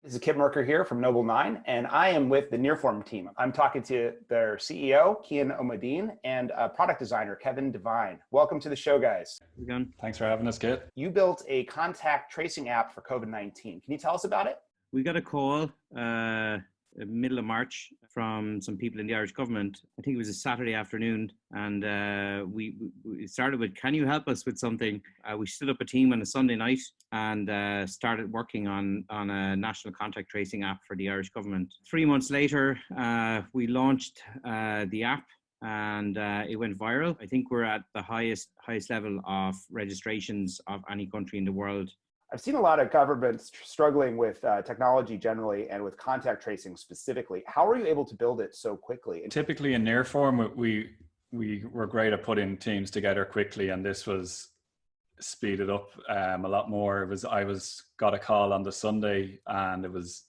This is Kip Merker here from Noble 9, and I am with the NearForm team. I'm talking to their CEO, Kian Omadine, and product designer, Kevin Devine. Welcome to the show, guys. Again. Thanks for having us, Kit. You built a contact tracing app for COVID-19. Can you tell us about it? We got a call middle of March from some people in the Irish government. I think it was a Saturday afternoon, and we started with, can you help us with something? We stood up a team on a Sunday night and started working on a national contact tracing app for the Irish government. 3 months later, we launched the app, and it went viral. I think we're at the highest level of registrations of any country in the world. I've seen a lot of governments struggling with technology generally and with contact tracing specifically. How are you able to build it so quickly? Typically in NearForm, we were great at putting teams together quickly, and this was speeded up a lot more. I got a call on the Sunday, and it was,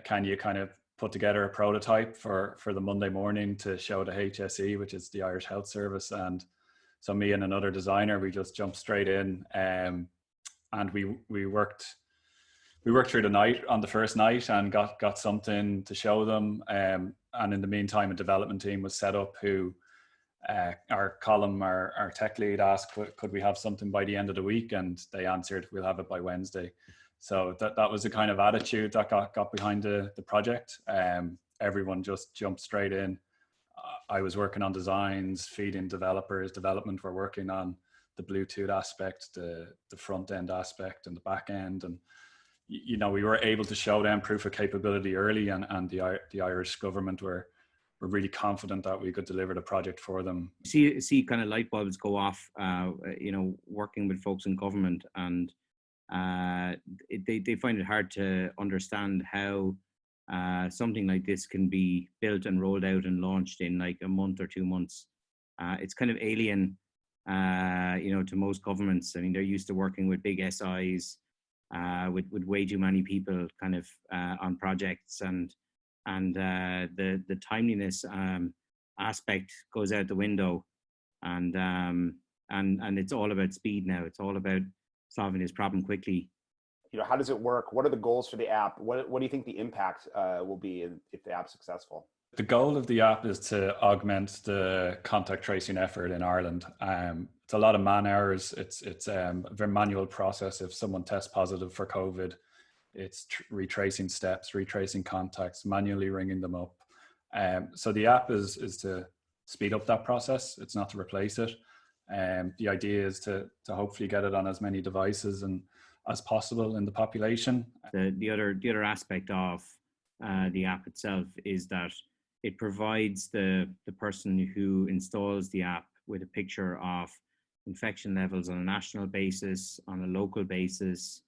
can you kind of put together a prototype for the Monday morning to show the HSE, which is the Irish Health Service. And so me and another designer, we just jumped straight in. And we worked through the night on the first night and got something to show them. And in the meantime, a development team was set up who our tech lead asked, could we have something by the end of the week? And they answered, we'll have it by Wednesday. So that was the kind of attitude that got behind the project. Everyone just jumped straight in. I was working on designs, feeding developers. Development were working on the Bluetooth aspect, the front end aspect, and the back end. And we were able to show them proof of capability early, and the Irish government were really confident that we could deliver the project for them. See kind of light bulbs go off, working with folks in government, and they find it hard to understand how something like this can be built and rolled out and launched in like a month or 2 months. It's kind of alien to most governments. I mean, they're used to working with big SIs, with way too many people kind of on projects, and the timeliness aspect goes out the window, and it's all about speed now. It's all about solving this problem quickly. How does it work? What are the goals for the app? What do you think the impact will be if the app's successful? The goal of the app is to augment the contact tracing effort in Ireland. It's a lot of man hours. It's a very manual process. If someone tests positive for COVID, it's retracing steps, retracing contacts, manually ringing them up. So the app is to speed up that process. It's not to replace it. The idea is to hopefully get it on as many devices as possible in the population. The other aspect of the app itself is that it provides the person who installs the app with a picture of infection levels on a national basis, on a local basis.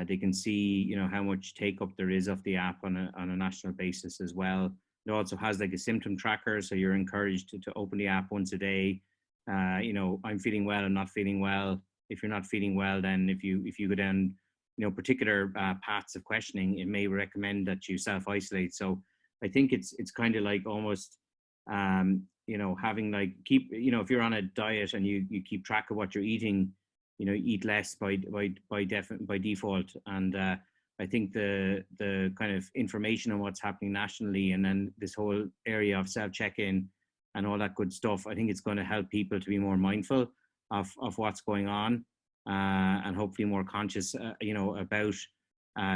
They can see, how much take up there is of the app on a national basis as well. It also has like a symptom tracker, so you're encouraged to open the app once a day. I'm feeling well, I'm not feeling well. If you're not feeling well, then if you go down, particular paths of questioning, it may recommend that you self-isolate. So I think it's kind of like almost, having like if you're on a diet and you keep track of what you're eating, eat less by default. And I think the kind of information on what's happening nationally, and then this whole area of self-check-in and all that good stuff, I think it's going to help people to be more mindful of what's going on, and hopefully more conscious, about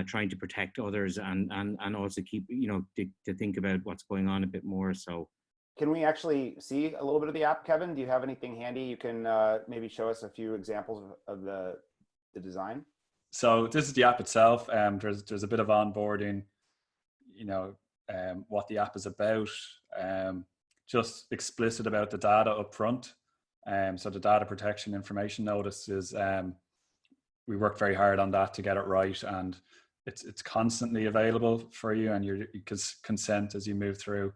trying to protect others, and also keep, to think about what's going on a bit more. So can we actually see a little bit of the app, Kevin? Do you have anything handy? You can maybe show us a few examples of the design. So this is the app itself. There's a bit of onboarding, what the app is about, just explicit about the data up front. So the data protection information notice is, we worked very hard on that to get it right, and it's constantly available for you, and you can consent as you move through.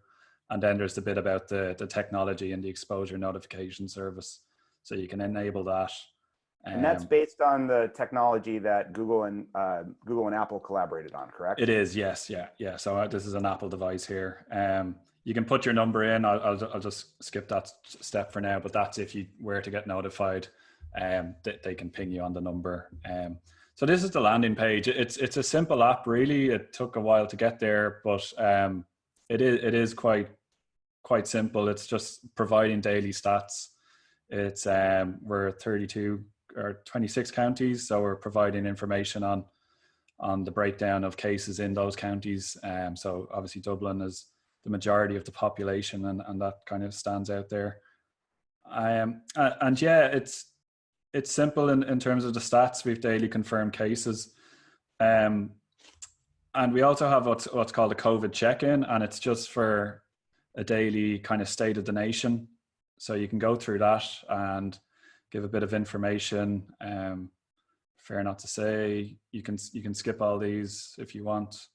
And then there's the bit about the technology and the exposure notification service, so you can enable that. And that's based on the technology that Google and Apple collaborated on, correct? It is, yes, yeah. So this is an Apple device here. You can put your number in. I'll just skip that step for now, but that's if you were to get notified, they can ping you on the number. So this is the landing page. It's a simple app, really. It took a while to get there, but it is quite simple. It's just providing daily stats. It's we're 32 or 26 counties, so we're providing information on the breakdown of cases in those counties. So obviously Dublin is the majority of the population, and that kind of stands out there. And yeah, it's simple in terms of the stats. We've daily confirmed cases. And we also have what's called a COVID check-in, and it's just for a daily kind of state of the nation. So you can go through that and give a bit of information. Fair not to say, you can skip all these if you want.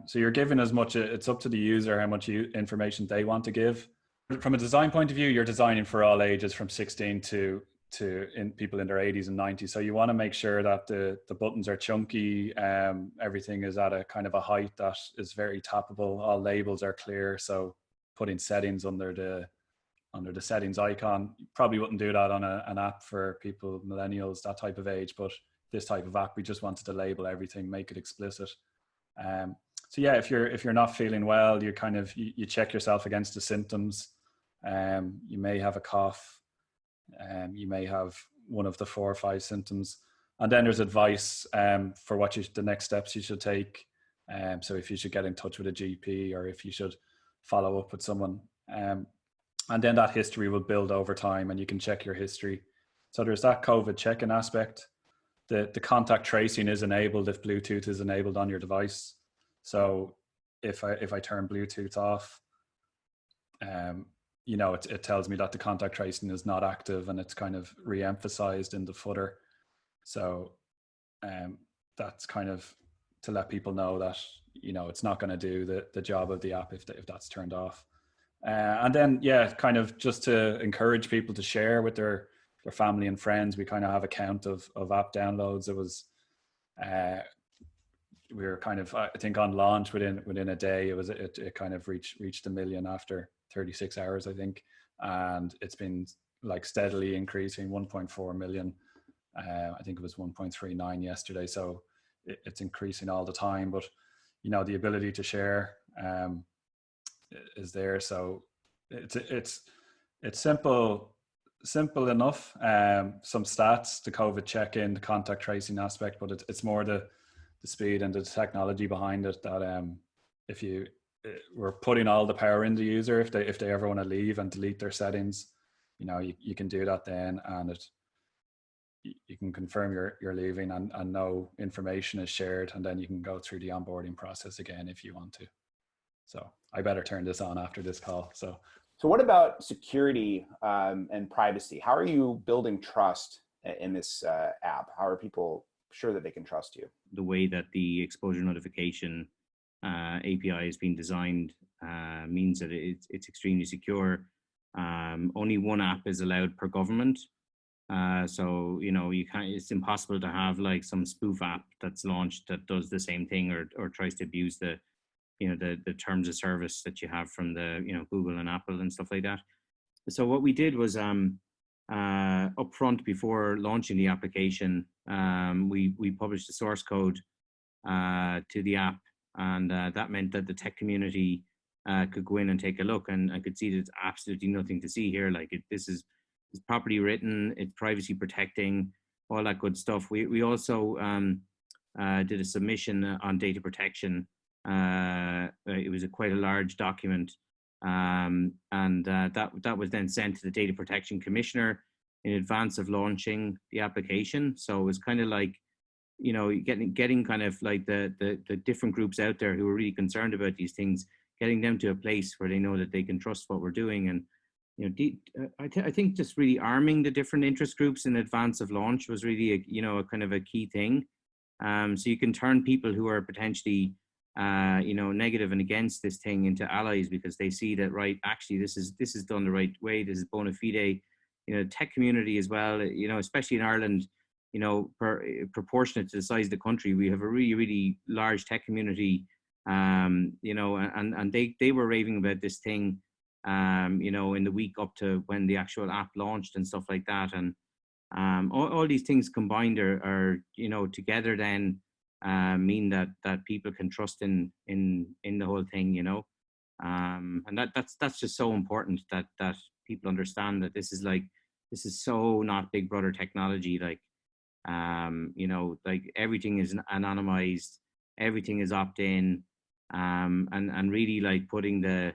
So you're giving as much, it's up to the user how much information they want to give. From a design point of view, you're designing for all ages from 16 to people in their 80s and 90s. So you want to make sure that the buttons are chunky, everything is at a kind of a height that is very tappable, all labels are clear. So putting settings under the settings icon, you probably wouldn't do that on an app for people, millennials, that type of age, but this type of app, we just wanted to label everything, make it explicit. So yeah, if you're not feeling well, you check yourself against the symptoms. You may have a cough, you may have one of the 4 or 5 symptoms, and then there's advice for what the next steps you should take. So if you should get in touch with a GP, or if you should follow up with someone, and then that history will build over time, and you can check your history. So there's that COVID check-in aspect. The contact tracing is enabled if Bluetooth is enabled on your device. So if I turn Bluetooth off, it tells me that the contact tracing is not active, and it's kind of re-emphasized in the footer. So that's kind of to let people know that, it's not going to do the job of the app if that's turned off. And then, yeah, kind of just to encourage people to share with their family and friends. We kind of have a count of app downloads. It was, we were kind of, I think on launch within a day, it kind of reached 1 million after 36 hours, I think. And it's been like steadily increasing, 1.4 million. I think it was 1.39 yesterday. So it's increasing all the time, but the ability to share, is there. So it's simple enough. Some stats, the COVID check-in, the contact tracing aspect, but it's more the speed and the technology behind it that we're putting all the power in the user. If they ever want to leave and delete their settings, you can do that then, and you can confirm you're leaving, and no information is shared, and then you can go through the onboarding process again if you want to. So I better turn this on after this call. So what about security and privacy? How are you building trust in this app? How are people sure that they can trust you? The way that the exposure notification API has been designed means that it's extremely secure. Only one app is allowed per government. So, it's impossible to have like some spoof app that's launched that does the same thing or tries to abuse the terms of service that you have from the, Google and Apple and stuff like that. So what we did was upfront before launching the application, we published the source code to the app, and that meant that the tech community could go in and take a look, and I could see there's absolutely nothing to see here. Like this is properly written, it's privacy protecting, all that good stuff. We also did a submission on data protection. It was quite a large document, and that was then sent to the Data Protection Commissioner in advance of launching the application. So it was kind of like, getting kind of like the different groups out there who are really concerned about these things, getting them to a place where they know that they can trust what we're doing. And I think just really arming the different interest groups in advance of launch was really a kind of a key thing. So you can turn people who are potentially negative and against this thing into allies, because they see that, right, actually this is done the right way, this is bona fide. Tech community as well, especially in Ireland, proportionate to the size of the country, we have a really, really large tech community, and they were raving about this thing, in the week up to when the actual app launched and stuff like that. And All these things combined are together then mean that people can trust in the whole thing, and that's just so important that people understand that this is so not Big Brother technology. Like everything is anonymized, everything is opt-in, and really like putting the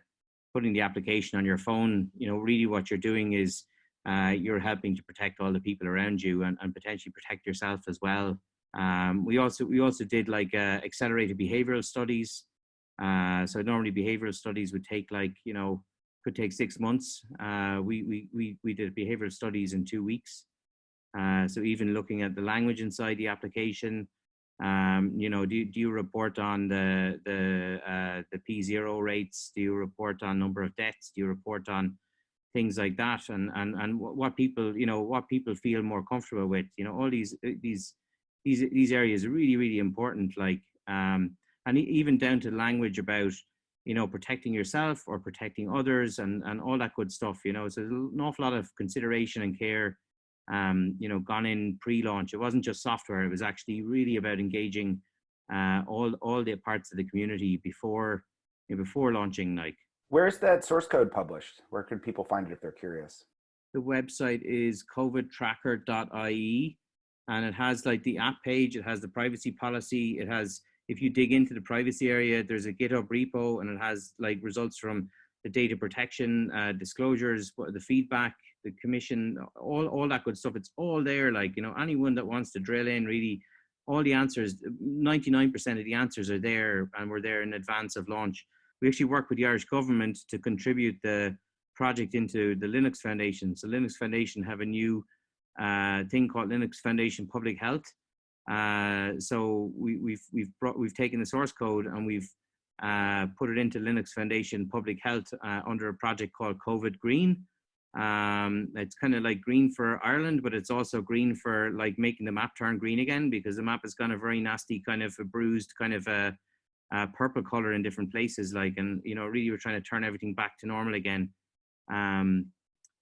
application on your phone. Really what you're doing is you're helping to protect all the people around you and potentially protect yourself as well. We also did like accelerated behavioral studies. So normally behavioral studies would take could take 6 months. We did behavioral studies in 2 weeks. So even looking at the language inside the application, do you report on the P0 rates? Do you report on number of deaths? Do you report on things like that? And what people feel more comfortable with? All these areas are really, really important. And even down to language about protecting yourself or protecting others and all that good stuff. So there's an awful lot of consideration and care gone in pre-launch. It wasn't just software, it was actually really about engaging all the parts of the community before launching. Where's that source code published? Where can people find it if they're curious? The website is covidtracker.ie, and it has like the app page, it has the privacy policy, it has, if you dig into the privacy area, there's a GitHub repo, and it has like results from the data protection disclosures, the feedback, the commission, all that good stuff. It's all there. Anyone that wants to drill in, really, all the answers, 99% of the answers are there, and we're there in advance of launch. We actually work with the Irish government to contribute the project into the Linux Foundation. So Linux Foundation have a new thing called Linux Foundation Public Health. So we've taken the source code and we've put it into Linux Foundation Public Health under a project called COVID Green. It's kind of like green for Ireland, but it's also green for like making the map turn green again, because the map has gone a very nasty kind of a bruised kind of a purple color in different places. And really we're trying to turn everything back to normal again.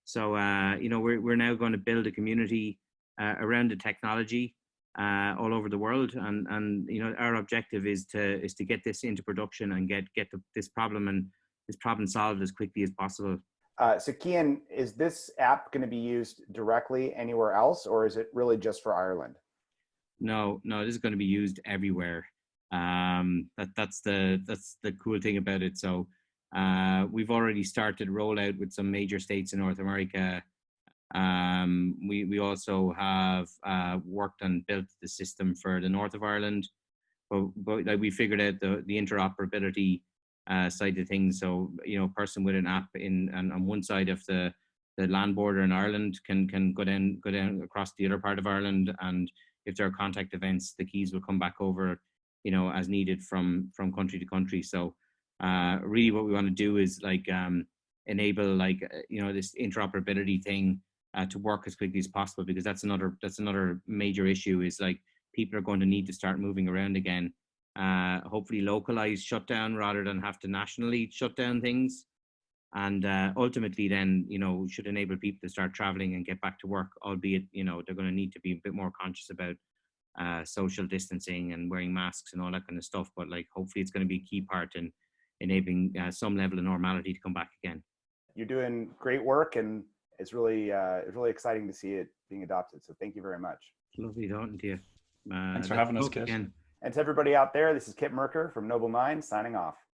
So we're now going to build a community around the technology all over the world, and our objective is to get this into production and get this problem solved as quickly as possible. So Cian, is this app going to be used directly anywhere else, or is it really just for Ireland? No, this is going to be used everywhere. That's the cool thing about it. So we've already started rollout with some major states in North America. We also have worked and built the system for the north of Ireland, but like we figured out the interoperability side of things. So a person with an app on one side of the land border in Ireland can go down across the other part of Ireland, and if there are contact events, the keys will come back over as needed from country to country. So really what we want to do is enable this interoperability thing to work as quickly as possible, because that's another major issue is people are going to need to start moving around again. Hopefully localized shutdown rather than have to nationally shut down things, and ultimately then should enable people to start traveling and get back to work, albeit they're going to need to be a bit more conscious about social distancing and wearing masks and all that kind of stuff, but hopefully it's going to be a key part in enabling some level of normality to come back again. You're doing great work, and it's really exciting to see it being adopted. So thank you very much. Lovely talking to you. Thanks for having us, Kit. And to everybody out there, this is Kit Merker from Noble Mind signing off.